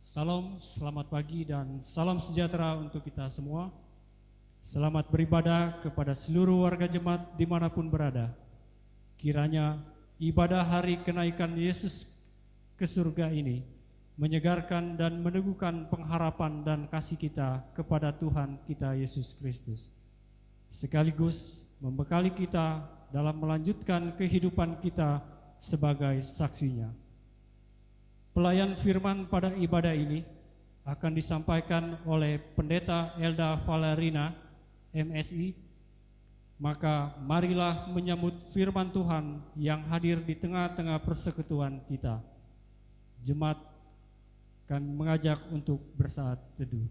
Salam, selamat pagi dan salam sejahtera untuk kita semua. Selamat beribadah kepada seluruh warga jemaat dimanapun berada. Kiranya ibadah hari kenaikan Yesus ke surga ini menyegarkan dan meneguhkan pengharapan dan kasih kita kepada Tuhan kita Yesus Kristus, sekaligus membekali kita dalam melanjutkan kehidupan kita sebagai saksinya. Pelayan firman pada ibadah ini akan disampaikan oleh Pendeta Elda Valerina, MSI. Maka marilah menyambut firman Tuhan yang hadir di tengah-tengah persekutuan kita. Jemaat kami mengajak untuk bersaat teduh.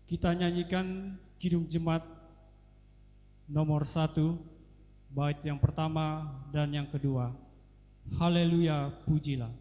Kita nyanyikan Kidung Jemaat nomor 1, bait yang pertama dan yang kedua. Haleluya, pujilah.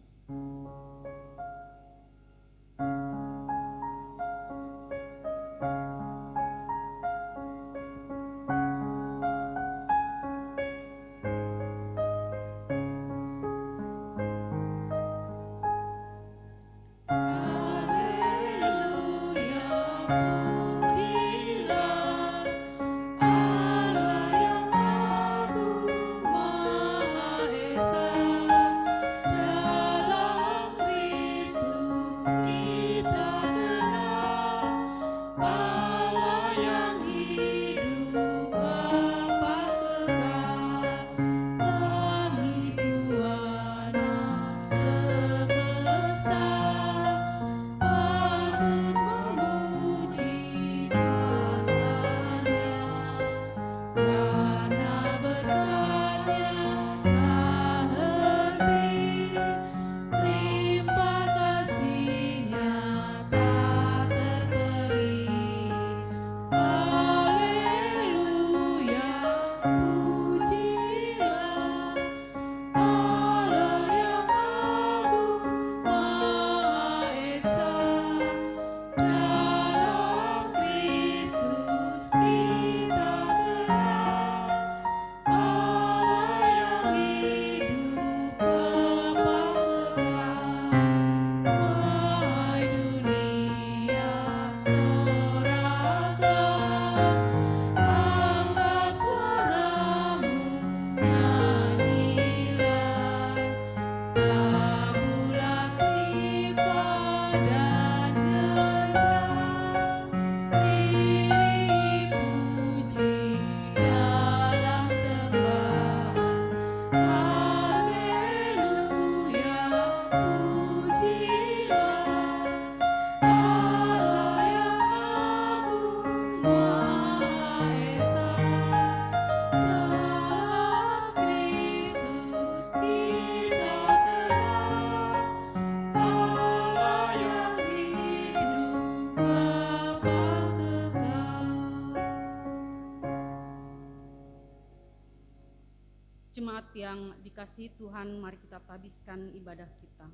Jemaat yang dikasihi Tuhan, mari kita tabiskan ibadah kita.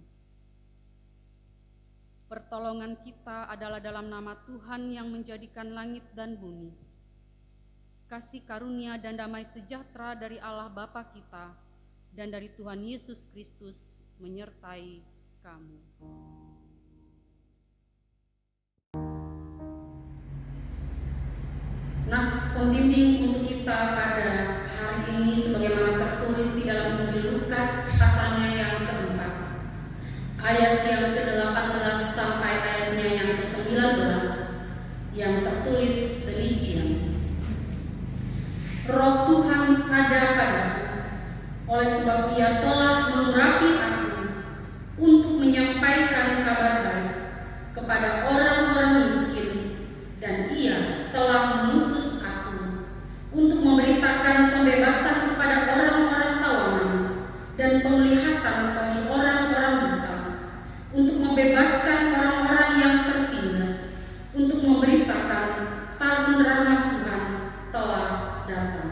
Pertolongan kita adalah dalam nama Tuhan yang menjadikan langit dan bumi. Kasih karunia dan damai sejahtera dari Allah Bapa kita dan dari Tuhan Yesus Kristus menyertai kamu. Nas pembimbing untuk kita pada hari ini sebagaimana tertulis di dalam Injil Lukas pasalnya yang keempat, ayat yang ke-18 sampai ayatnya yang ke-19, yang tertulis demikian. Roh Tuhan ada padaku, oleh sebab Ia telah mengurapi aku untuk menyampaikan kabar baik kepada orang-orang miskin, dan Ia telah mengutus aku untuk memberitakan pembebasan kepada orang-orang tawanan dan penglihatan bagi orang-orang buta, untuk membebaskan orang-orang yang tertindas, untuk memberitakan tahun rahmat Tuhan telah datang.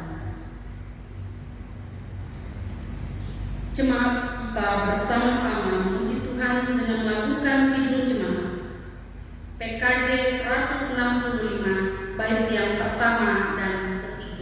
Jemaat kita bersama-sama memuji Tuhan dengan melakukan Kidung Jemaat PKJ 165 bait yang pertama dan ketiga.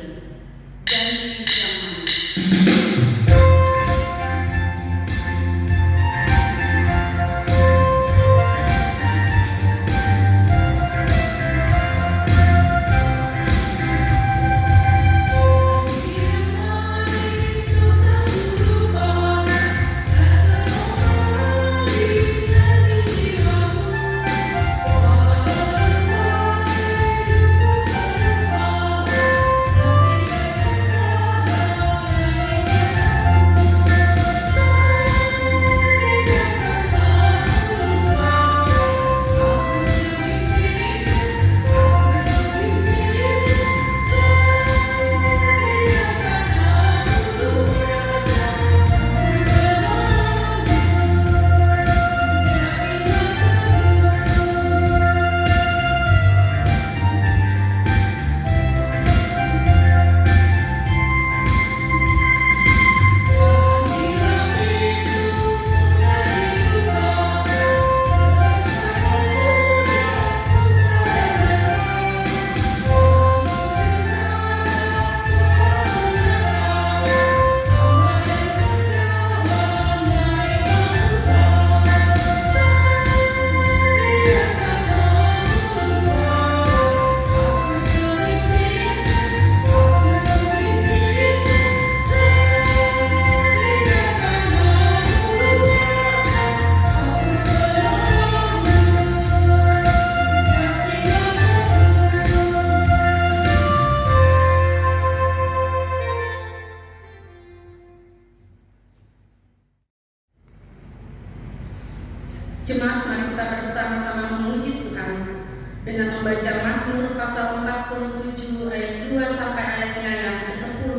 Jemaat, mari kita bersama-sama memuji Tuhan dengan membaca Mazmur pasal 47 ayat 2 sampai ayatnya yang ke-10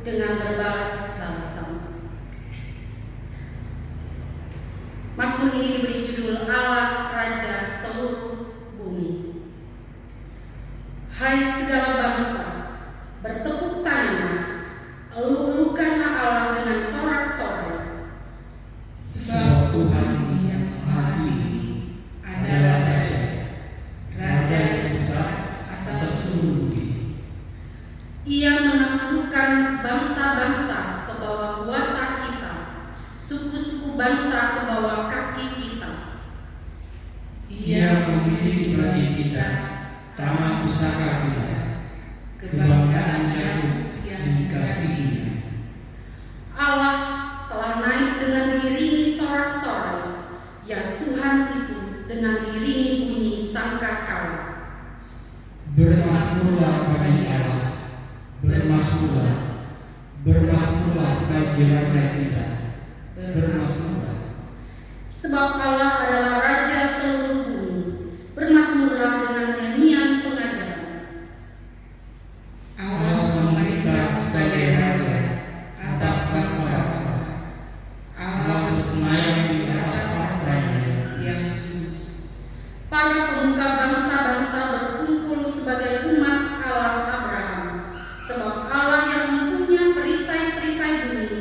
dengan berbalas-balasan. Mazmur ini diberi judul Allah Raja Seluruh Bumi. Hai segala bangsa, bertepuk tanganlah, elu-elukanlah Allah dengan sorak-sorai. Sebab Tuhan yang Maha Tinggi adalah dahsyat, Raja yang besar atas seluruh bumi. Ia menaklukkan bangsa-bangsa ke bawah kuasa kita, suku-suku bangsa ke bawah kaki kita. Ia memilih bagi kita tanah pusaka kita, kebanggaan Yakub yang dikasihinya. Allah telah naik dengan diiringi sorak-sorai, ya Tuhan itu dengan diiringi bunyi sangkakala. Bermasmurlah bagi Allah, bermasmurlah, bermasmurlah bagi Raja kita, bermasmurlah. Sebab Allah adalah Raja seluruh bumi, bermasmurlah dengan nyanyian pengajaran. Allah memerintah sebagai Raja atas bangsa-bangsa. Allah bersemayam di atas tahtanya yang kudus. Para pemuka bangsa-bangsa berkumpul sebagai umat Allah Abraham, sebab Allah yang mempunyai perisai-perisai bumi,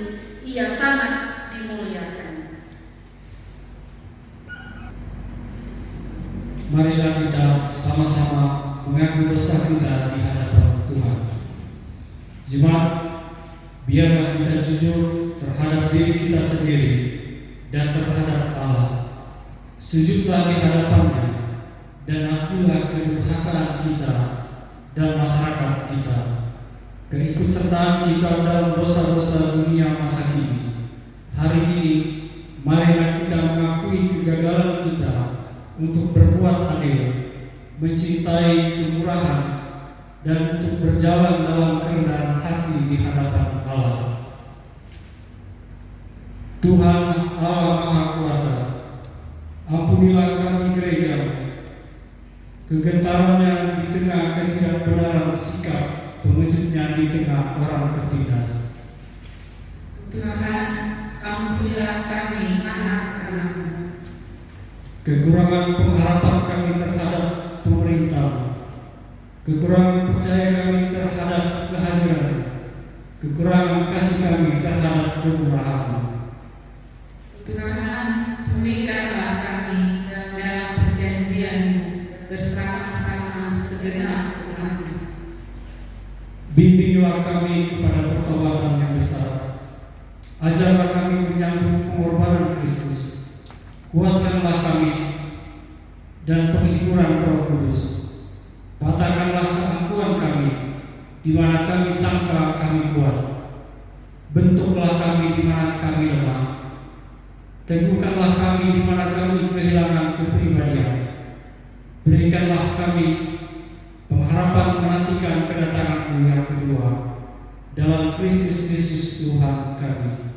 ia sangat dimuliakan. Marilah kita sama-sama mengaku dosa kita di hadapan Tuhan. Jemaat, biarlah kita jujur terhadap diri kita sendiri dan terhadap Allah. Sujudlah di hadapannya dan akuilah kedurhakaan kita dan masyarakat kita, keikutsertaan kita dalam dosa-dosa dunia masa kini. Hari ini, marilah kita mengakui kegagalan kita untuk berbuat adil, mencintai kemurahan, dan untuk berjalan dalam kerendahan hati di hadapan Allah. Tuhan Allah Maha Kuasa, ampunilah kami gereja, kegentarannya di tengah ketidakbenaran sikap pengejutnya di tengah orang tertindas. Tuhan, ampunilah kami anak-anak-Mu, Kekurangan pengharapan kami terhadap pemerintah, kekurangan percaya kami terhadap kehadiran, kekurangan kasih kami terhadap kemurahan. Tuhan, pulihkanlah kami dalam perjanjian-Mu bersama-sama segenap umat-Mu. Bimbinglah kami kepada pertobatan yang besar. Ajarlah kami menyambut pengorbanan Kristus. Kuatkanlah kami dan penghiburan Roh Kudus. Patahkanlah keangkuhan kami di mana kami sangka kami kuat. Bentuklah kami di mana kami lemah. Teguhkanlah kami di mana kami kehilangan kepribadian. Berikanlah kami pengharapan menantikan kedatangan-Mu yang kedua dalam Kristus Yesus Tuhan kami.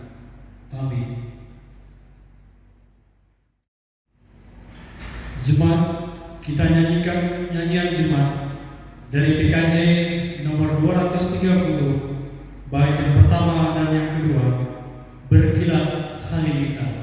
Amin. Jemaat, kita nyanyikan nyanyian jemaat dari PKJ nomor 230, bait yang pertama dan yang kedua, Berkilat Halilintar.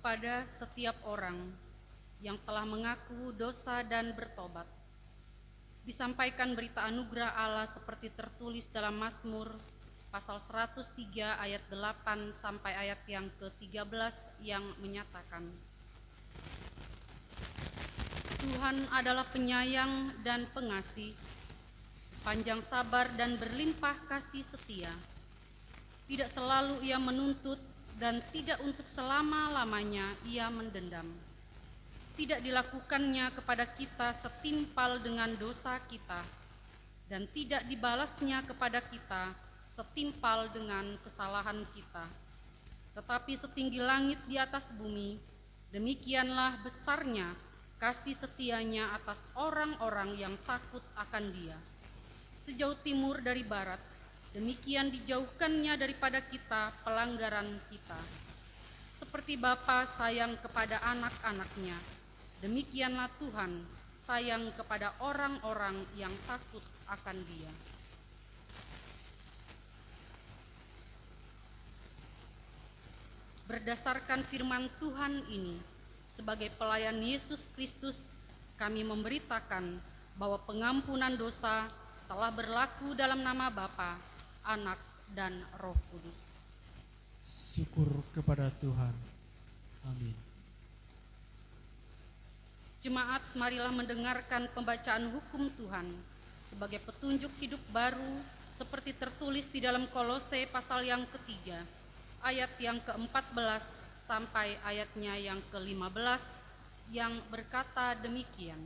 kepada setiap orang yang telah mengaku dosa dan bertobat. Disampaikan berita anugerah Allah seperti tertulis dalam Mazmur pasal 103 ayat 8 sampai ayat yang ke-13 yang menyatakan, Tuhan adalah penyayang dan pengasih, panjang sabar dan berlimpah kasih setia. Tidak selalu ia menuntut dan tidak untuk selama-lamanya ia mendendam. Tidak dilakukannya kepada kita setimpal dengan dosa kita, dan tidak dibalasnya kepada kita setimpal dengan kesalahan kita. Tetapi setinggi langit di atas bumi, demikianlah besarnya kasih setianya atas orang-orang yang takut akan Dia. Sejauh timur dari barat, demikian dijauhkannya daripada kita pelanggaran kita. Seperti Bapa sayang kepada anak-anaknya, demikianlah Tuhan sayang kepada orang-orang yang takut akan Dia. Berdasarkan firman Tuhan ini, sebagai pelayan Yesus Kristus, kami memberitakan bahwa pengampunan dosa telah berlaku dalam nama Bapa, Anak, dan Roh Kudus. Syukur kepada Tuhan. Amin. Jemaat, marilah mendengarkan pembacaan hukum Tuhan sebagai petunjuk hidup baru seperti tertulis di dalam Kolose pasal yang ketiga, ayat yang ke-14 sampai ayatnya yang ke-15 yang berkata demikian.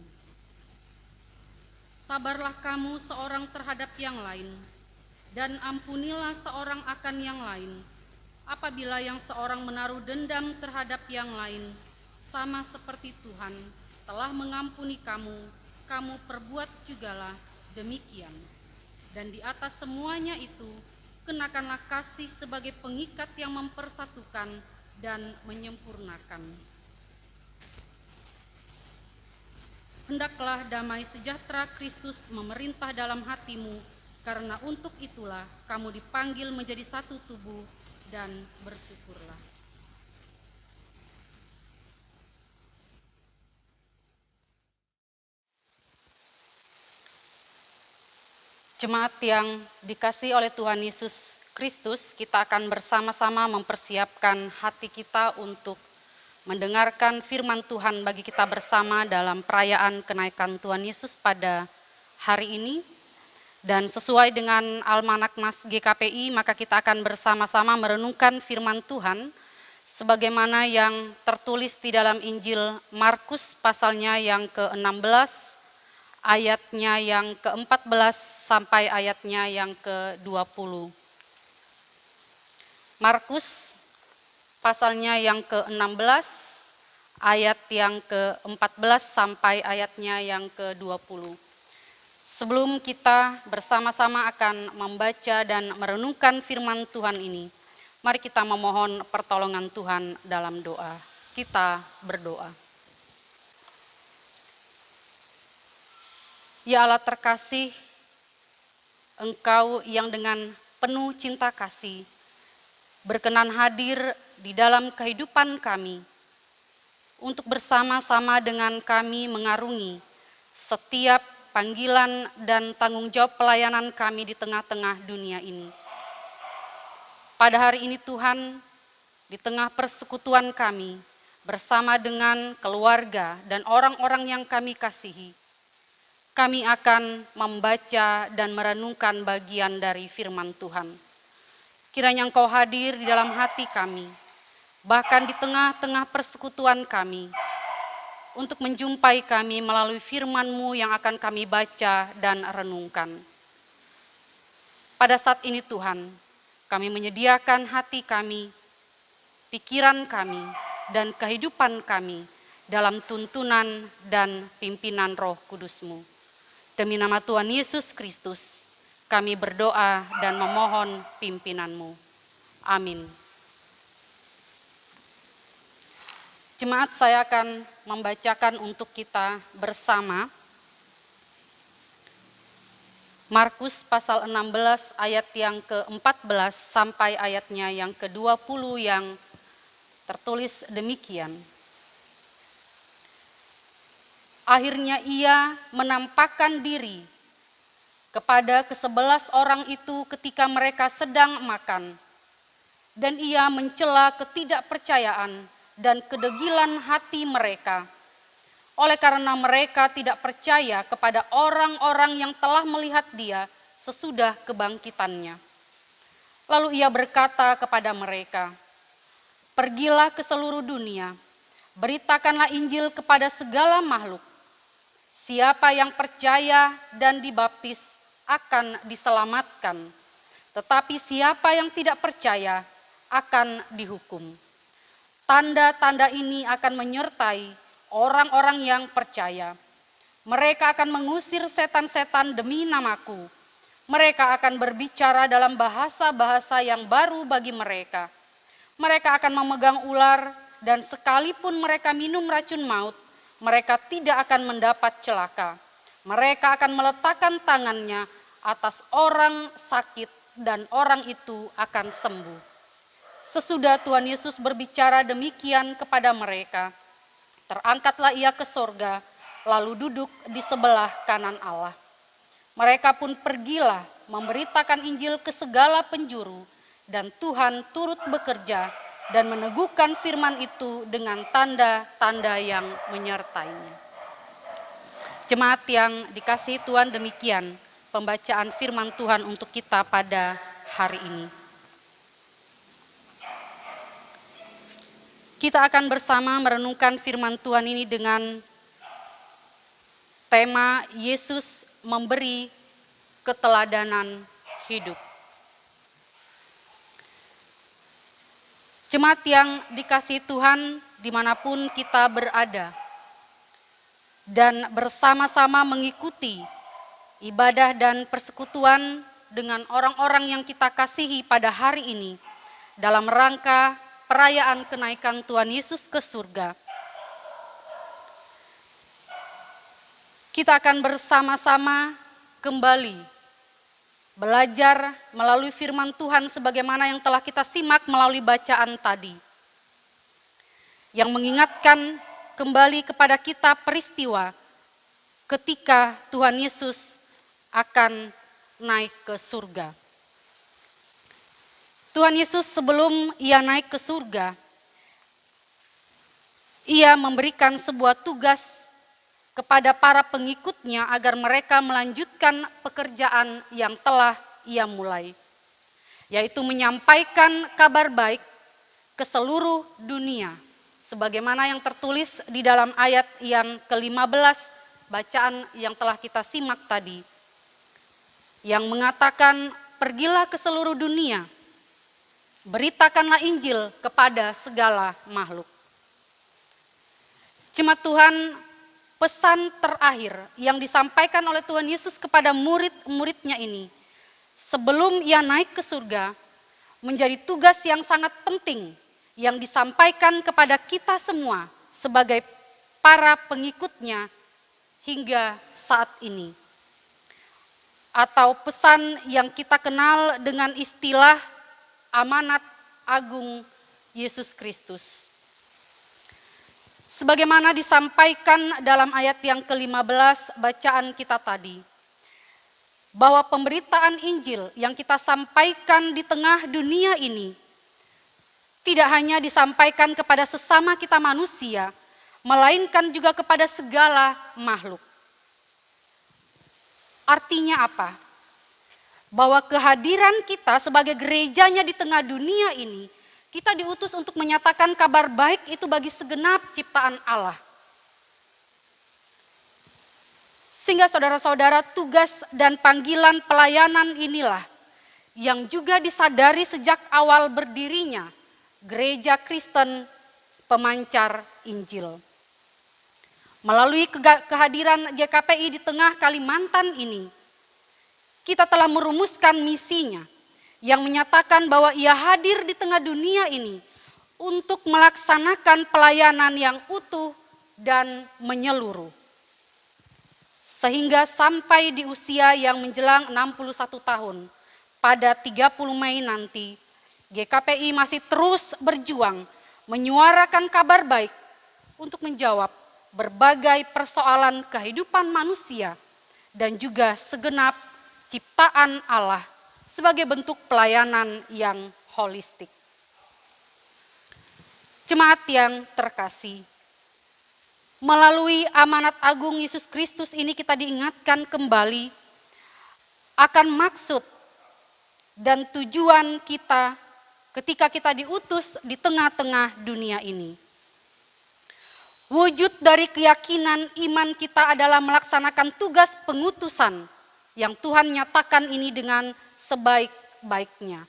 Sabarlah kamu seorang terhadap yang lain, dan ampunilah seorang akan yang lain. Apabila yang seorang menaruh dendam terhadap yang lain, sama seperti Tuhan telah mengampuni kamu, kamu perbuat jugalah demikian. Dan di atas semuanya itu, kenakanlah kasih sebagai pengikat yang mempersatukan dan menyempurnakan. Hendaklah damai sejahtera Kristus memerintah dalam hatimu, karena untuk itulah kamu dipanggil menjadi satu tubuh, dan bersyukurlah. Jemaat yang dikasihi oleh Tuhan Yesus Kristus, kita akan bersama-sama mempersiapkan hati kita untuk mendengarkan firman Tuhan bagi kita bersama dalam perayaan kenaikan Tuhan Yesus pada hari ini. Dan sesuai dengan Almanak Nas GKPI, maka kita akan bersama-sama merenungkan firman Tuhan sebagaimana yang tertulis di dalam Injil Markus pasalnya yang ke-16, ayatnya yang ke-14 sampai ayatnya yang ke-20. Markus pasalnya yang ke-16, ayat yang ke-14 sampai ayatnya yang ke-20. Sebelum kita bersama-sama akan membaca dan merenungkan firman Tuhan ini, mari kita memohon pertolongan Tuhan dalam doa. Kita berdoa. Ya Allah terkasih, Engkau yang dengan penuh cinta kasih berkenan hadir di dalam kehidupan kami untuk bersama-sama dengan kami mengarungi setiap panggilan dan tanggung jawab pelayanan kami di tengah-tengah dunia ini. Pada hari ini Tuhan, di tengah persekutuan kami bersama dengan keluarga dan orang-orang yang kami kasihi, kami akan membaca dan merenungkan bagian dari firman Tuhan. Kiranya Engkau hadir di dalam hati kami, bahkan di tengah-tengah persekutuan kami, untuk menjumpai kami melalui firman-Mu yang akan kami baca dan renungkan. Pada saat ini Tuhan, kami menyediakan hati kami, pikiran kami, dan kehidupan kami dalam tuntunan dan pimpinan Roh Kudus-Mu. Demi nama Tuhan Yesus Kristus, kami berdoa dan memohon pimpinan-Mu. Amin. Jemaat, saya akan membacakan untuk kita bersama Markus pasal 16 ayat yang ke-14 sampai ayatnya yang ke-20 yang tertulis demikian. Akhirnya ia menampakkan diri kepada ke-11 orang itu ketika mereka sedang makan. Dan ia mencela ketidakpercayaan dan kedegilan hati mereka. Oleh karena mereka tidak percaya kepada orang-orang yang telah melihat dia sesudah kebangkitannya. Lalu ia berkata kepada mereka, "Pergilah ke seluruh dunia, beritakanlah Injil kepada segala makhluk. Siapa yang percaya dan dibaptis akan diselamatkan, tetapi siapa yang tidak percaya akan dihukum. Tanda-tanda ini akan menyertai orang-orang yang percaya. Mereka akan mengusir setan-setan demi namaku. Mereka akan berbicara dalam bahasa-bahasa yang baru bagi mereka. Mereka akan memegang ular, dan sekalipun mereka minum racun maut, mereka tidak akan mendapat celaka. Mereka akan meletakkan tangannya atas orang sakit dan orang itu akan sembuh." Sesudah Tuhan Yesus berbicara demikian kepada mereka, terangkatlah ia ke sorga, lalu duduk di sebelah kanan Allah. Mereka pun pergilah memberitakan Injil ke segala penjuru, dan Tuhan turut bekerja dan meneguhkan firman itu dengan tanda-tanda yang menyertainya. Jemaat yang dikasihi Tuhan, demikian pembacaan firman Tuhan untuk kita pada hari ini. Kita akan bersama merenungkan firman Tuhan ini dengan tema Yesus memberi keteladanan hidup. Jemaat yang dikasihi Tuhan dimanapun kita berada, dan bersama-sama mengikuti ibadah dan persekutuan dengan orang-orang yang kita kasihi pada hari ini dalam rangka perayaan kenaikan Tuhan Yesus ke surga. Kita akan bersama-sama kembali belajar melalui firman Tuhan sebagaimana yang telah kita simak melalui bacaan tadi. Yang mengingatkan kembali kepada kita peristiwa ketika Tuhan Yesus akan naik ke surga. Tuhan Yesus sebelum ia naik ke surga, ia memberikan sebuah tugas kepada para pengikutnya agar mereka melanjutkan pekerjaan yang telah ia mulai, yaitu menyampaikan kabar baik ke seluruh dunia, sebagaimana yang tertulis di dalam ayat yang ke-15 bacaan yang telah kita simak tadi, yang mengatakan, "Pergilah ke seluruh dunia, beritakanlah Injil kepada segala makhluk." Jemaat Tuhan, pesan terakhir yang disampaikan oleh Tuhan Yesus kepada murid-muridnya ini, sebelum ia naik ke surga, menjadi tugas yang sangat penting yang disampaikan kepada kita semua sebagai para pengikutnya hingga saat ini. Atau pesan yang kita kenal dengan istilah amanat agung Yesus Kristus. Sebagaimana disampaikan dalam ayat yang ke-15 bacaan kita tadi, bahwa pemberitaan Injil yang kita sampaikan di tengah dunia ini tidak hanya disampaikan kepada sesama kita manusia, melainkan juga kepada segala makhluk. Artinya apa? Bahwa kehadiran kita sebagai gerejanya di tengah dunia ini, kita diutus untuk menyatakan kabar baik itu bagi segenap ciptaan Allah. Sehingga saudara-saudara, tugas dan panggilan pelayanan inilah yang juga disadari sejak awal berdirinya Gereja Kristen Pemancar Injil. Melalui kehadiran GKPI di tengah Kalimantan ini, kita telah merumuskan misinya, yang menyatakan bahwa ia hadir di tengah dunia ini untuk melaksanakan pelayanan yang utuh dan menyeluruh. Sehingga sampai di usia yang menjelang 61 tahun, pada 30 Mei nanti, GKPI masih terus berjuang menyuarakan kabar baik untuk menjawab berbagai persoalan kehidupan manusia dan juga segenap ciptaan Allah sebagai bentuk pelayanan yang holistik. Jemaat yang terkasih, melalui amanat agung Yesus Kristus ini kita diingatkan kembali akan maksud dan tujuan kita ketika kita diutus di tengah-tengah dunia ini. Wujud dari keyakinan iman kita adalah melaksanakan tugas pengutusan yang Tuhan nyatakan ini dengan sebaik-baiknya.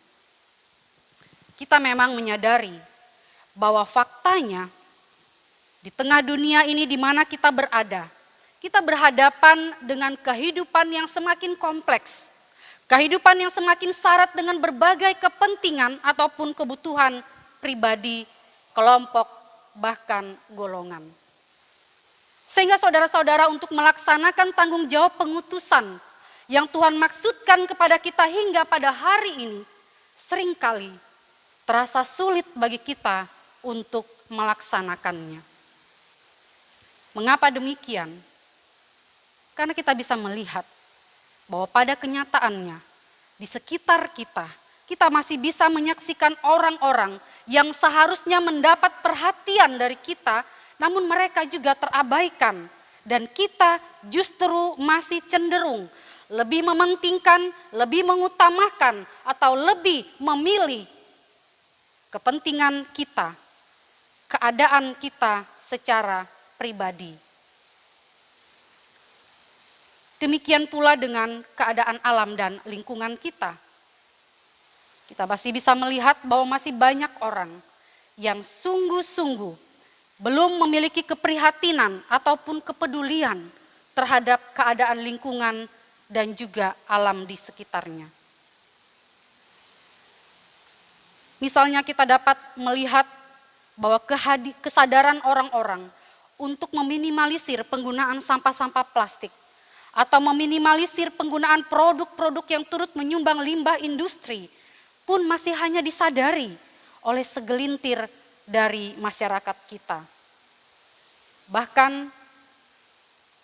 Kita memang menyadari bahwa faktanya di tengah dunia ini di mana kita berada, kita berhadapan dengan kehidupan yang semakin kompleks, kehidupan yang semakin syarat dengan berbagai kepentingan ataupun kebutuhan pribadi, kelompok, bahkan golongan. Sehingga saudara-saudara untuk melaksanakan tanggung jawab pengutusan yang Tuhan maksudkan kepada kita hingga pada hari ini, seringkali terasa sulit bagi kita untuk melaksanakannya. Mengapa demikian? Karena kita bisa melihat bahwa pada kenyataannya di sekitar kita, kita masih bisa menyaksikan orang-orang yang seharusnya mendapat perhatian dari kita, namun mereka juga terabaikan. Dan kita justru masih cenderung lebih mementingkan, lebih mengutamakan, atau lebih memilih kepentingan kita, keadaan kita secara pribadi. Demikian pula dengan keadaan alam dan lingkungan kita. Kita masih bisa melihat bahwa masih banyak orang yang sungguh-sungguh belum memiliki keprihatinan ataupun kepedulian terhadap keadaan lingkungan dan juga alam di sekitarnya. Misalnya kita dapat melihat bahwa kesadaran orang-orang untuk meminimalisir penggunaan sampah-sampah plastik atau meminimalisir penggunaan produk-produk yang turut menyumbang limbah industri pun masih hanya disadari oleh segelintir dari masyarakat kita. Bahkan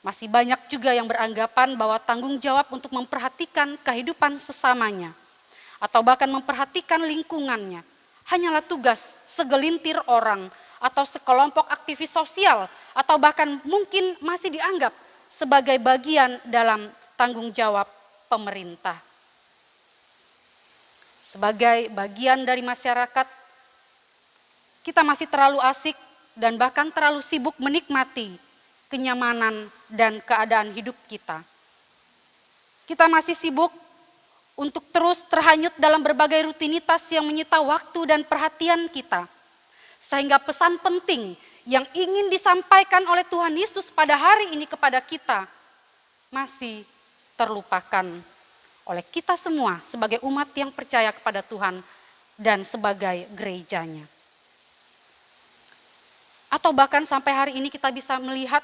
masih banyak juga yang beranggapan bahwa tanggung jawab untuk memperhatikan kehidupan sesamanya atau bahkan memperhatikan lingkungannya hanyalah tugas segelintir orang atau sekelompok aktivis sosial atau bahkan mungkin masih dianggap sebagai bagian dalam tanggung jawab pemerintah. Sebagai bagian dari masyarakat, kita masih terlalu asik dan bahkan terlalu sibuk menikmati kenyamanan dan keadaan hidup kita. Kita masih sibuk untuk terus terhanyut dalam berbagai rutinitas yang menyita waktu dan perhatian kita. Sehingga pesan penting yang ingin disampaikan oleh Tuhan Yesus pada hari ini kepada kita masih terlupakan oleh kita semua sebagai umat yang percaya kepada Tuhan dan sebagai gerejanya. Atau bahkan sampai hari ini kita bisa melihat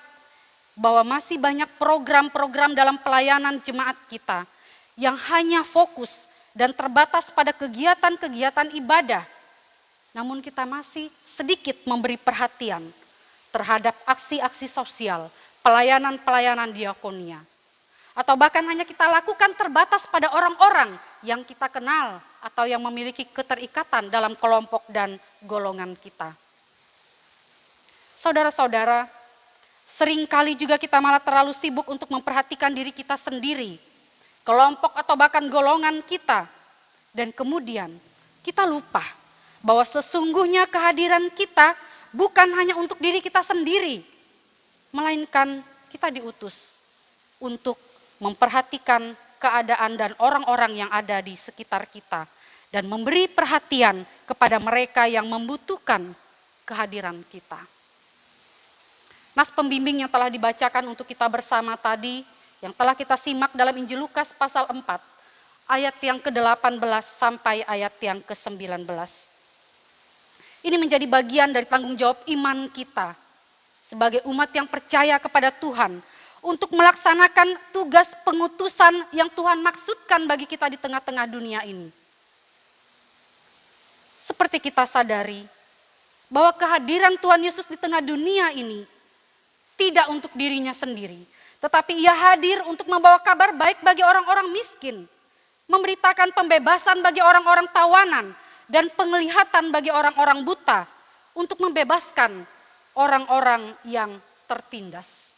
bahwa masih banyak program-program dalam pelayanan jemaat kita yang hanya fokus dan terbatas pada kegiatan-kegiatan ibadah. Namun kita masih sedikit memberi perhatian terhadap aksi-aksi sosial, pelayanan-pelayanan diakonia. Atau bahkan hanya kita lakukan terbatas pada orang-orang yang kita kenal atau yang memiliki keterikatan dalam kelompok dan golongan kita. Saudara-saudara, seringkali juga kita malah terlalu sibuk untuk memperhatikan diri kita sendiri, kelompok atau bahkan golongan kita. Dan kemudian kita lupa bahwa sesungguhnya kehadiran kita bukan hanya untuk diri kita sendiri, melainkan kita diutus untuk memperhatikan keadaan dan orang-orang yang ada di sekitar kita dan memberi perhatian kepada mereka yang membutuhkan kehadiran kita. Nas pembimbing yang telah dibacakan untuk kita bersama tadi, yang telah kita simak dalam Injil Lukas pasal 4, ayat yang ke-18 sampai ayat yang ke-19. Ini menjadi bagian dari tanggung jawab iman kita sebagai umat yang percaya kepada Tuhan untuk melaksanakan tugas pengutusan yang Tuhan maksudkan bagi kita di tengah-tengah dunia ini. Seperti kita sadari bahwa kehadiran Tuhan Yesus di tengah dunia ini tidak untuk dirinya sendiri, tetapi ia hadir untuk membawa kabar baik bagi orang-orang miskin, memberitakan pembebasan bagi orang-orang tawanan, dan penglihatan bagi orang-orang buta, untuk membebaskan orang-orang yang tertindas.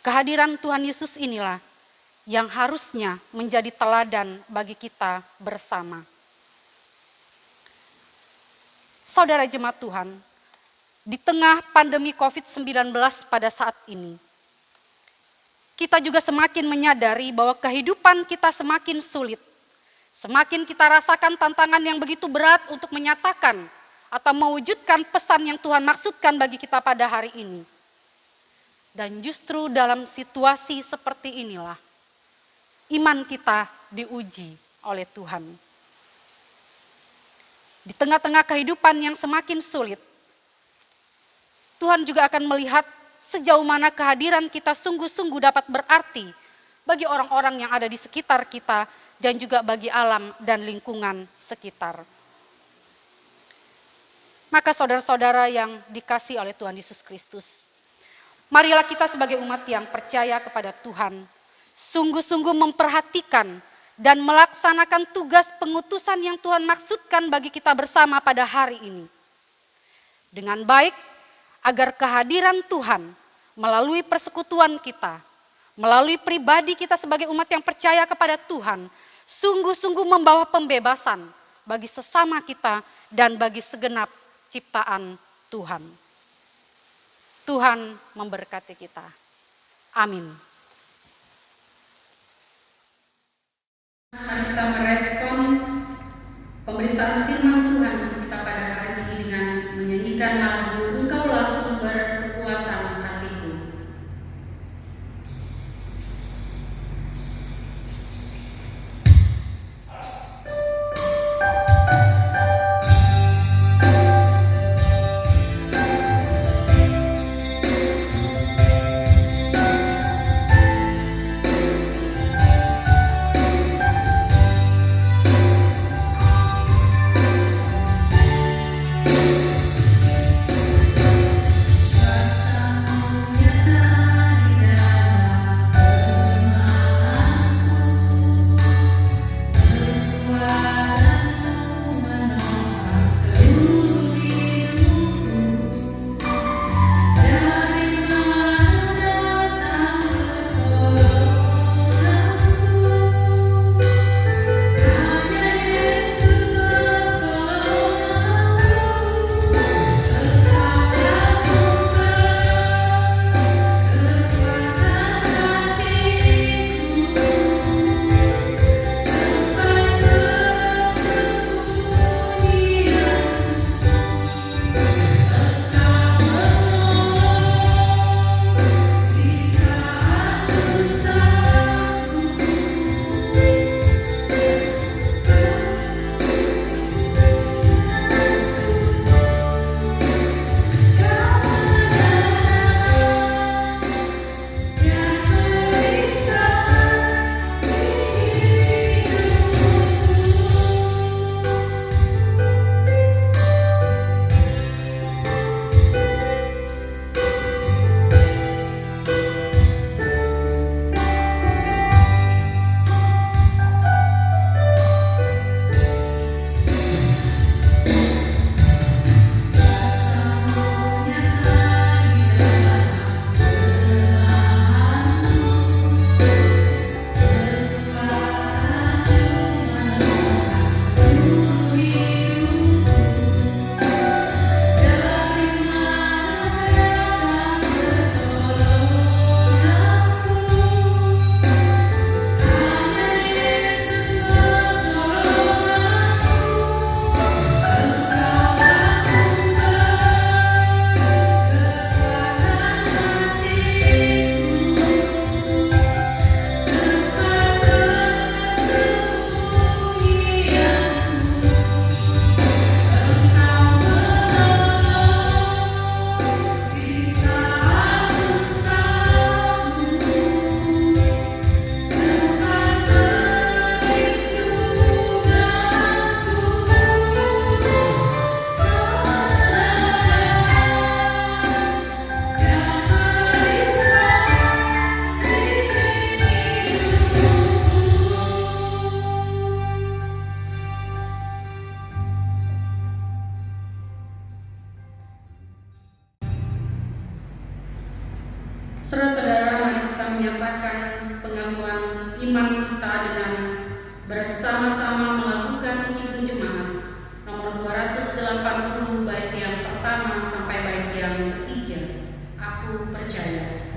Kehadiran Tuhan Yesus inilah yang harusnya menjadi teladan bagi kita bersama. Saudara jemaat Tuhan, di tengah pandemi COVID-19 pada saat ini, kita juga semakin menyadari bahwa kehidupan kita semakin sulit. Semakin kita rasakan tantangan yang begitu berat untuk menyatakan atau mewujudkan pesan yang Tuhan maksudkan bagi kita pada hari ini. Dan justru dalam situasi seperti inilah, iman kita diuji oleh Tuhan. Di tengah-tengah kehidupan yang semakin sulit, Tuhan juga akan melihat sejauh mana kehadiran kita sungguh-sungguh dapat berarti bagi orang-orang yang ada di sekitar kita dan juga bagi alam dan lingkungan sekitar. Maka saudara-saudara yang dikasihi oleh Tuhan Yesus Kristus, marilah kita sebagai umat yang percaya kepada Tuhan, sungguh-sungguh memperhatikan dan melaksanakan tugas pengutusan yang Tuhan maksudkan bagi kita bersama pada hari ini. Dengan baik, agar kehadiran Tuhan melalui persekutuan kita, melalui pribadi kita sebagai umat yang percaya kepada Tuhan, sungguh-sungguh membawa pembebasan bagi sesama kita dan bagi segenap ciptaan Tuhan. Tuhan memberkati kita. Amin. Mari kita merespon pemberitaan firman Tuhan untuk kita pada hari ini dengan menyanyikan lagu Engkaulah Sumber Kekuatan Hatiku. Saudara-saudara, mari kita menyatakan pengakuan iman kita dengan bersama-sama melakukan Kidung Jemaat nomor 280 bait yang pertama sampai bait yang ketiga. Aku percaya.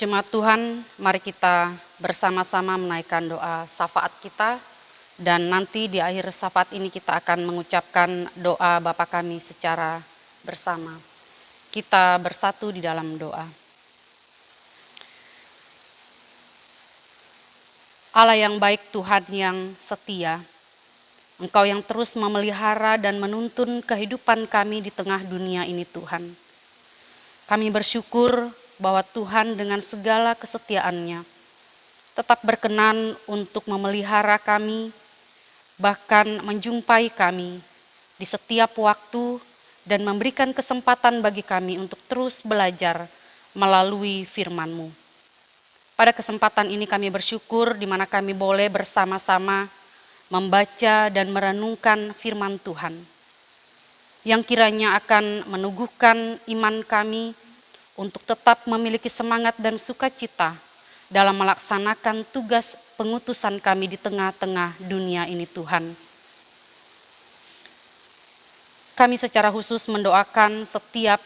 Jemaat Tuhan, mari kita bersama-sama menaikkan doa syafaat kita, dan nanti di akhir syafaat ini kita akan mengucapkan doa Bapa kami secara bersama. Kita bersatu di dalam doa. Allah yang baik, Tuhan yang setia, Engkau yang terus memelihara dan menuntun kehidupan kami di tengah dunia ini, Tuhan. Kami bersyukur bahwa Tuhan dengan segala kesetiaan-Nya tetap berkenan untuk memelihara kami, bahkan menjumpai kami di setiap waktu dan memberikan kesempatan bagi kami untuk terus belajar melalui firman-Mu. Pada kesempatan ini kami bersyukur di mana kami boleh bersama-sama membaca dan merenungkan firman Tuhan, yang kiranya akan meneguhkan iman kami untuk tetap memiliki semangat dan sukacita dalam melaksanakan tugas pengutusan kami di tengah-tengah dunia ini, Tuhan. Kami secara khusus mendoakan setiap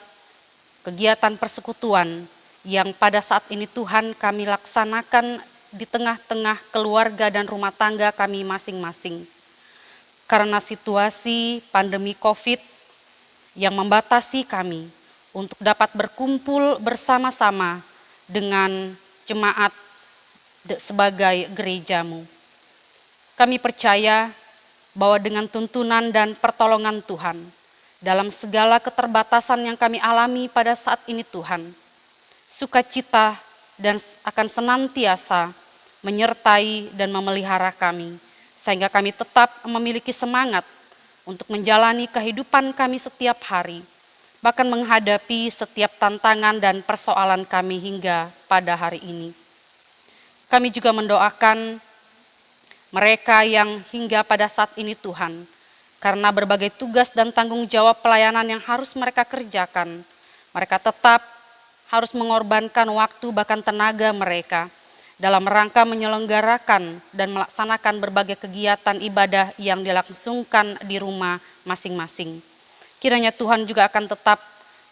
kegiatan persekutuan yang pada saat ini, Tuhan, kami laksanakan di tengah-tengah keluarga dan rumah tangga kami masing-masing. Karena situasi pandemi COVID yang membatasi kami untuk dapat berkumpul bersama-sama dengan jemaat sebagai gereja-Mu. Kami percaya bahwa dengan tuntunan dan pertolongan Tuhan, dalam segala keterbatasan yang kami alami pada saat ini, Tuhan, sukacita dan akan senantiasa menyertai dan memelihara kami, sehingga kami tetap memiliki semangat untuk menjalani kehidupan kami setiap hari, bahkan menghadapi setiap tantangan dan persoalan kami hingga pada hari ini. Kami juga mendoakan mereka yang hingga pada saat ini, Tuhan, karena berbagai tugas dan tanggung jawab pelayanan yang harus mereka kerjakan, mereka tetap harus mengorbankan waktu bahkan tenaga mereka dalam rangka menyelenggarakan dan melaksanakan berbagai kegiatan ibadah yang dilangsungkan di rumah masing-masing. Kiranya Tuhan juga akan tetap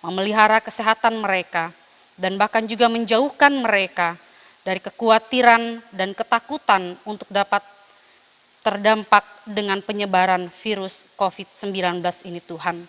memelihara kesehatan mereka dan bahkan juga menjauhkan mereka dari kekhawatiran dan ketakutan untuk dapat terdampak dengan penyebaran virus COVID-19 ini, Tuhan.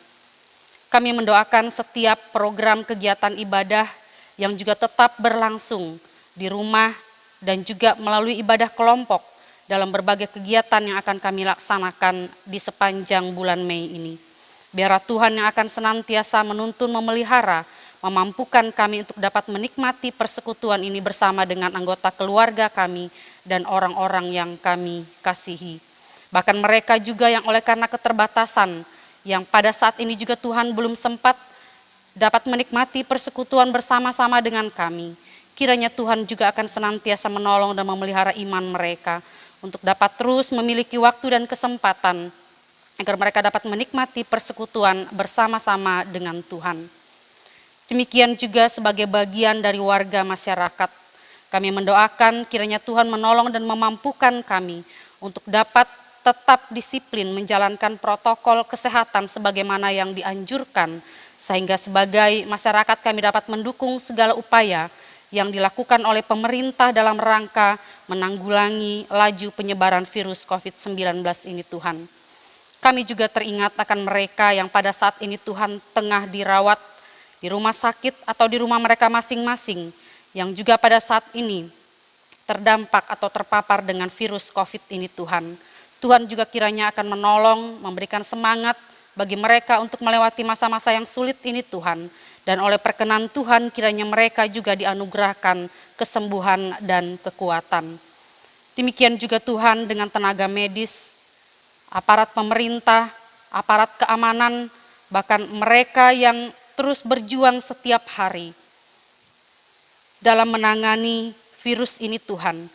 Kami mendoakan setiap program kegiatan ibadah yang juga tetap berlangsung di rumah dan juga melalui ibadah kelompok dalam berbagai kegiatan yang akan kami laksanakan di sepanjang bulan Mei ini. Biarlah Tuhan yang akan senantiasa menuntun, memelihara, memampukan kami untuk dapat menikmati persekutuan ini bersama dengan anggota keluarga kami dan orang-orang yang kami kasihi. Bahkan mereka juga yang oleh karena keterbatasan, yang pada saat ini juga Tuhan belum sempat dapat menikmati persekutuan bersama-sama dengan kami. Kiranya Tuhan juga akan senantiasa menolong dan memelihara iman mereka untuk dapat terus memiliki waktu dan kesempatan agar mereka dapat menikmati persekutuan bersama-sama dengan Tuhan. Demikian juga sebagai bagian dari warga masyarakat, kami mendoakan kiranya Tuhan menolong dan memampukan kami untuk dapat tetap disiplin menjalankan protokol kesehatan sebagaimana yang dianjurkan, sehingga sebagai masyarakat kami dapat mendukung segala upaya yang dilakukan oleh pemerintah dalam rangka menanggulangi laju penyebaran virus COVID-19 ini Tuhan. Kami juga teringat akan mereka yang pada saat ini Tuhan tengah dirawat di rumah sakit atau di rumah mereka masing-masing, yang juga pada saat ini terdampak atau terpapar dengan virus COVID ini Tuhan. Tuhan juga kiranya akan menolong, memberikan semangat bagi mereka untuk melewati masa-masa yang sulit ini Tuhan. Dan oleh perkenan Tuhan kiranya mereka juga dianugerahkan kesembuhan dan kekuatan. Demikian juga Tuhan dengan tenaga medis, aparat pemerintah, aparat keamanan, bahkan mereka yang terus berjuang setiap hari dalam menangani virus ini Tuhan,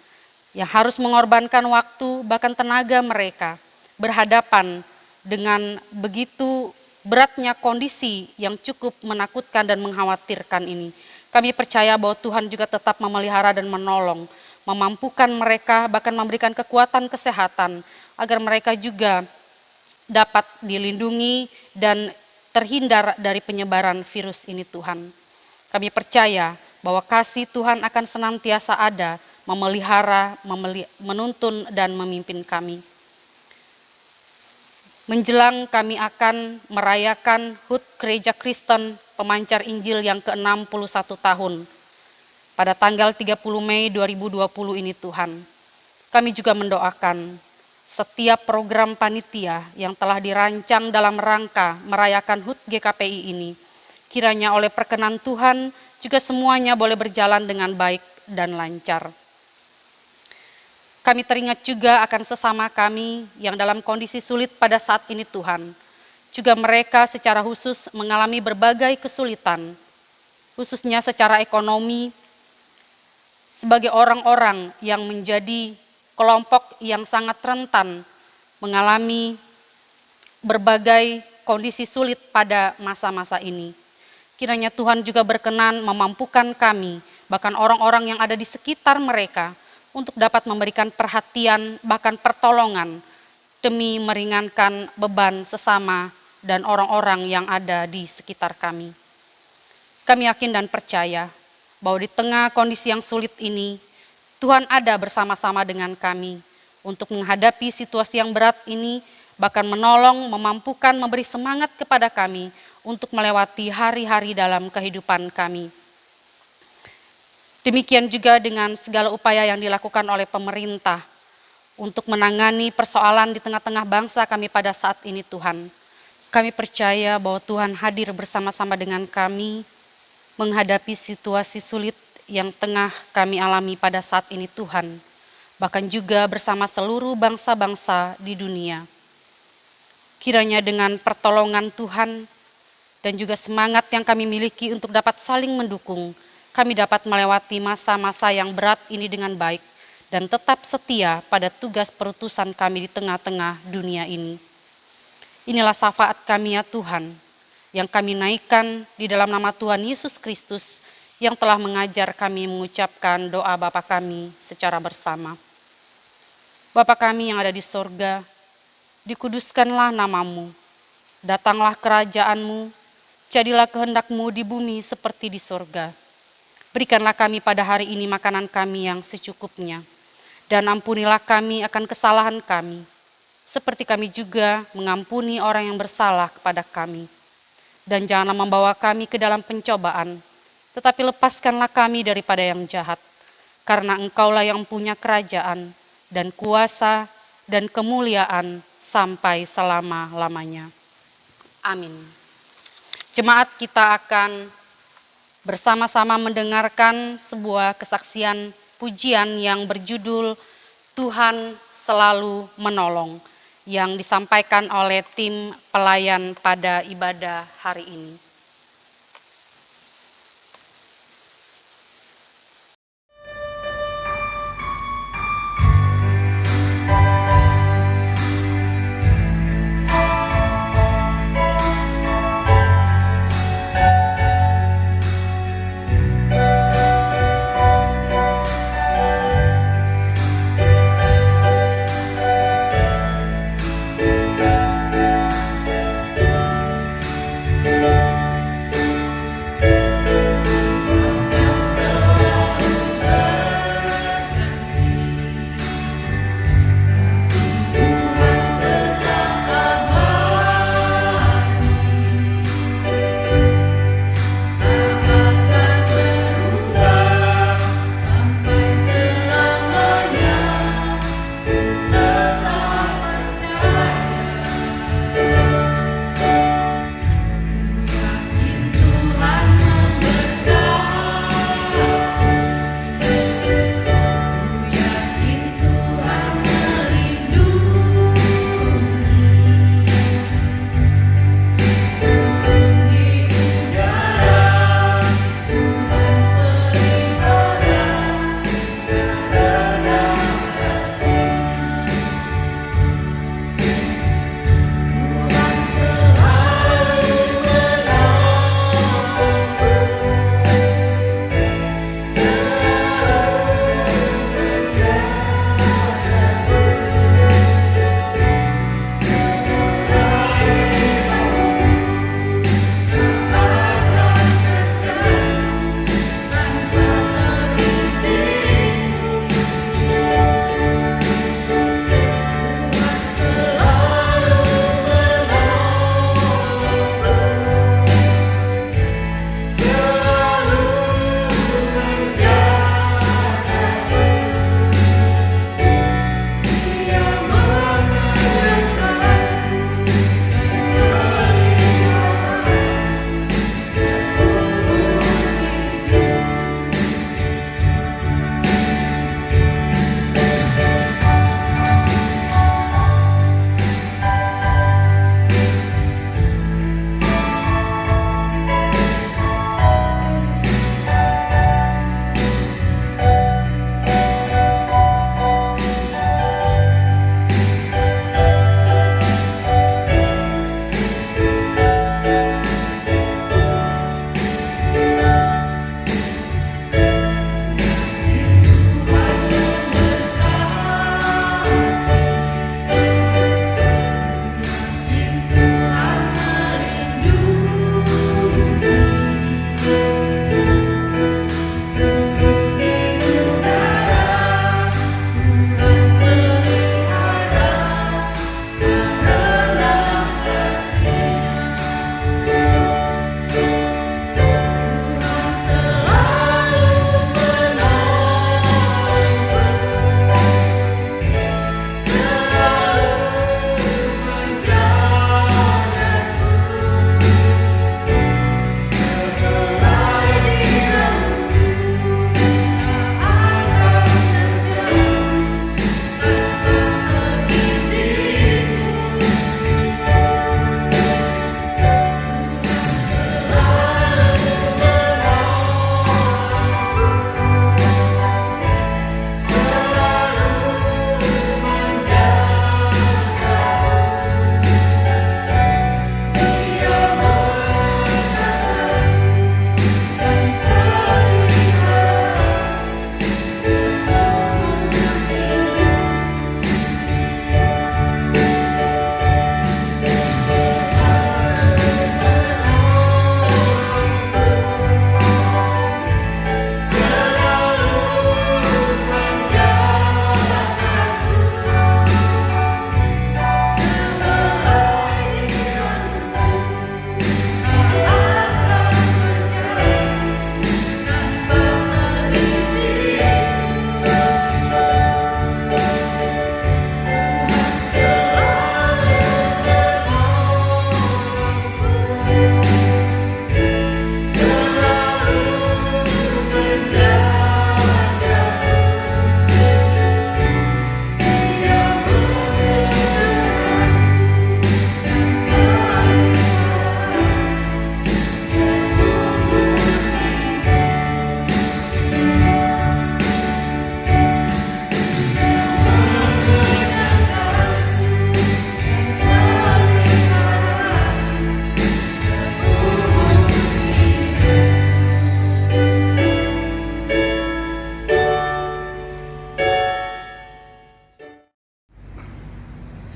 yang harus mengorbankan waktu bahkan tenaga mereka berhadapan dengan begitu beratnya kondisi yang cukup menakutkan dan mengkhawatirkan ini. Kami percaya bahwa Tuhan juga tetap memelihara dan menolong, memampukan mereka bahkan memberikan kekuatan kesehatan agar mereka juga dapat dilindungi dan terhindar dari penyebaran virus ini Tuhan. Kami percaya bahwa kasih Tuhan akan senantiasa ada, memelihara, menuntun, dan memimpin kami. Menjelang kami akan merayakan HUT Gereja Kristen Pemancar Injil yang ke-61 tahun, pada tanggal 30 Mei 2020 ini Tuhan. Kami juga mendoakan setiap program panitia yang telah dirancang dalam rangka merayakan HUT GKPI ini, kiranya oleh perkenan Tuhan juga semuanya boleh berjalan dengan baik dan lancar. Kami teringat juga akan sesama kami yang dalam kondisi sulit pada saat ini Tuhan. Juga mereka secara khusus mengalami berbagai kesulitan, khususnya secara ekonomi, sebagai orang-orang yang menjadi kelompok yang sangat rentan mengalami berbagai kondisi sulit pada masa-masa ini. Kiranya Tuhan juga berkenan memampukan kami, bahkan orang-orang yang ada di sekitar mereka, untuk dapat memberikan perhatian, bahkan pertolongan, demi meringankan beban sesama dan orang-orang yang ada di sekitar kami. Kami yakin dan percaya bahwa di tengah kondisi yang sulit ini, Tuhan ada bersama-sama dengan kami untuk menghadapi situasi yang berat ini, bahkan menolong, memampukan, memberi semangat kepada kami untuk melewati hari-hari dalam kehidupan kami. Demikian juga dengan segala upaya yang dilakukan oleh pemerintah untuk menangani persoalan di tengah-tengah bangsa kami pada saat ini Tuhan. Kami percaya bahwa Tuhan hadir bersama-sama dengan kami menghadapi situasi sulit yang tengah kami alami pada saat ini Tuhan. Bahkan juga bersama seluruh bangsa-bangsa di dunia. Kiranya dengan pertolongan Tuhan dan juga semangat yang kami miliki untuk dapat saling mendukung, kami dapat melewati masa-masa yang berat ini dengan baik dan tetap setia pada tugas perutusan kami di tengah-tengah dunia ini. Inilah syafaat kami ya Tuhan, yang kami naikkan di dalam nama Tuhan Yesus Kristus yang telah mengajar kami mengucapkan doa Bapa kami secara bersama. Bapa kami yang ada di sorga, dikuduskanlah namamu, datanglah kerajaanmu, jadilah kehendak-Mu di bumi seperti di sorga. Berikanlah kami pada hari ini makanan kami yang secukupnya, dan ampunilah kami akan kesalahan kami, seperti kami juga mengampuni orang yang bersalah kepada kami. Dan janganlah membawa kami ke dalam pencobaan, tetapi lepaskanlah kami daripada yang jahat, karena Engkaulah yang punya kerajaan, dan kuasa, dan kemuliaan sampai selama-lamanya. Amin. Jemaat, kita akan bersama-sama mendengarkan sebuah kesaksian pujian yang berjudul Tuhan Selalu Menolong, yang disampaikan oleh tim pelayan pada ibadah hari ini.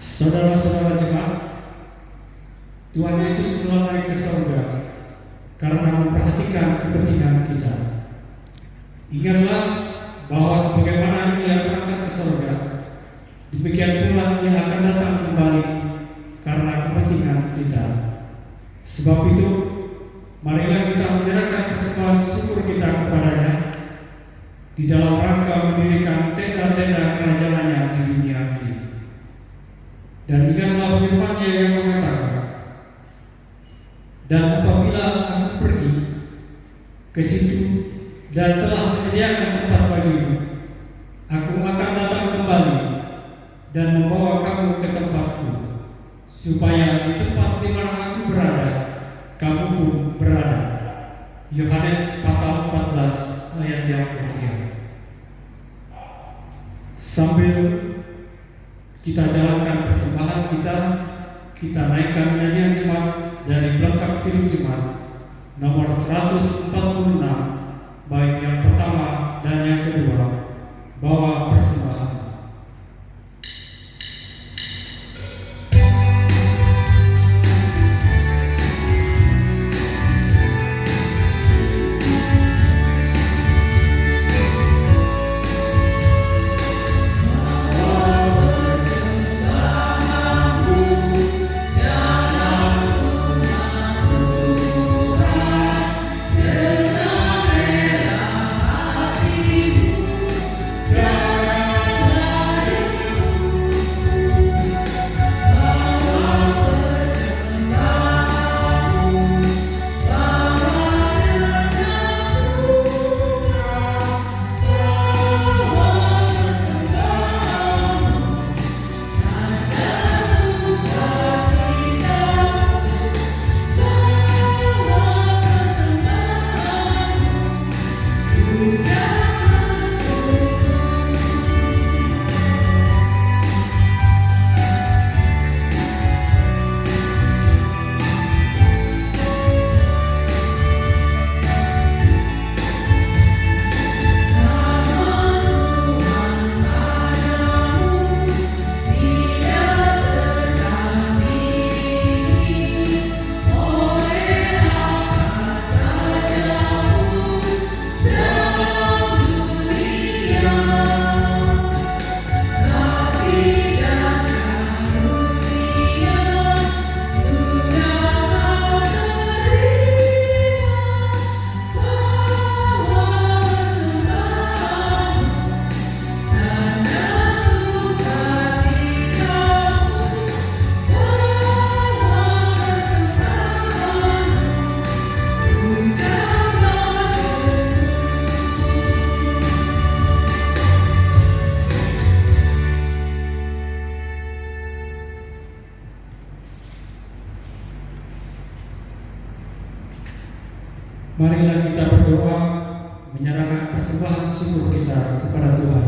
Saudara-saudara jemaat, Tuhan Yesus telah naik ke surga karena memperhatikan kepentingan kita. Ingatlah bahwa sebagaimana Ia berangkat ke surga, demikian pula Ia akan datang kembali karena kepentingan kita. Sebab itu, marilah kita menyerahkan persembahan syukur kita kepada-Nya di dalam rangka mendirikan tenda-tenda kerajaan-Nya di dunia ini. Dan ingatlah firman-Nya yang mengatakan, dan apabila aku pergi ke situ dan telah menyediakan tempat bagimu, aku akan datang kembali dan membawa kamu ke tempatku, supaya di tempat di mana aku berada, kamu pun berada. Yohanes pasal 14 ayat yang ketiga. Sambil kita jalankan persembahan kita naikkan nyanyian jemaat dari pelengkap kidung jemaat nomor 146, bait yang pertama dan yang kedua, bawa persembahan. Marilah kita berdoa menyerahkan persembahan syukur kita kepada Tuhan.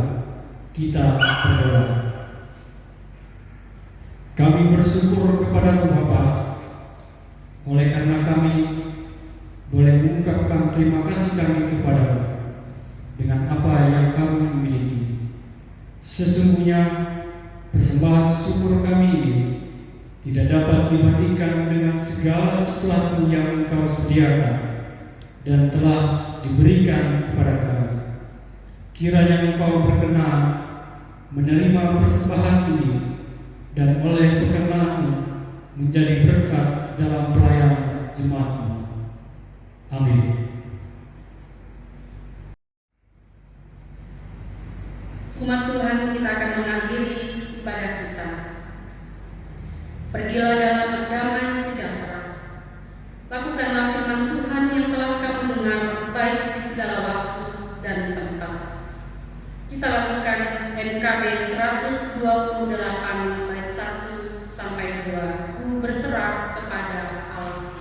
Kita berdoa. Kami bersyukur kepada-Mu Bapa, oleh karena kami boleh mengungkapkan terima kasih kami kepada-Mu dengan apa yang kami miliki. Sesungguhnya persembahan syukur kami ini tidak dapat dibandingkan dengan segala sesuatu yang Engkau sediakan dan telah diberikan kepada kami. Kiranya Engkau berkenan menerima persembahan ini dan oleh perkenan-Mu menjadi berkat dalam pelayanan jemaat-Mu. Amin. Umat Tuhan, kita akan mengakhiri ibadah kita. Pergilah dalam damai sejahtera. Lakukanlah firman Tuhan yang telah kamu dengar, baik di segala waktu dan tempat. Kita lakukan NKB 128 bait 1 sampai 2. Ku berserah kepada Allah.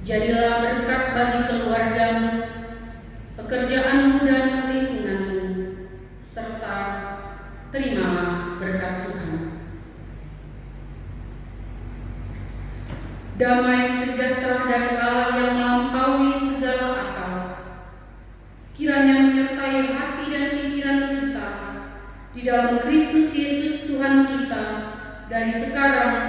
Jadilah berkat bagi keluargamu, pekerjaanmu dan lingkunganmu, serta terimalah berkat Tuhan. Damai sejahtera dari Allah yang melampaui segala akal, kiranya menyertai hati dan pikiran kita di dalam Kristus Yesus Tuhan kita, dari sekarang